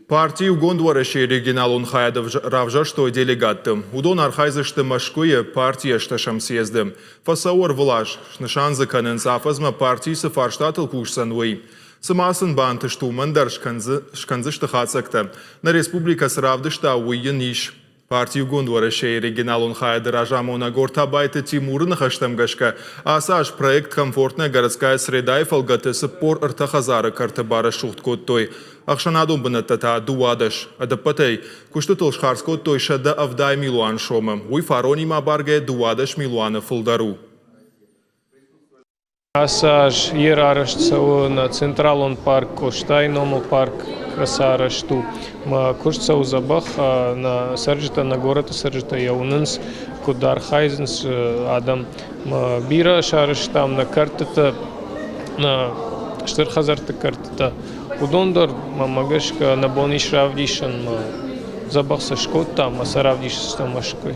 Партию гондварыше регионалун хаядов равжа, что делегаттым. Удон архайзышты машкуе партия шташам съездым. Фасаур влаж, шнышанзы канын сафазма партийсы фарштатыл кушсанвый. Самасын банты штумандар шканзышты хацакта. На республика сравдышта уйын иш. Партию гондварыше регионалун хаяды ражамона гортабайты Тимурын хаштамгашка. Асаж проект «Комфортная городская среда» и фалгатысы пор ыртахазары картыбары шухткоттой. Ахшанадум бынаттата дуадаш. Адапатай. Куштытыл шхарскоттой шада авдай милуан шома. Уй фаронима барге дуадаш милуана фулдару. Асаж иерарашцау на централон парк, Коштайному парк, Касарашту, Курцау забах на саржита на город саржита яунынс, Кудар Хайзенс Адам Бира шараштам на картата на штырхазарта картата. Удондор мамагашка на бониш равдишан забах сашкота, масаравдиш стамашкой.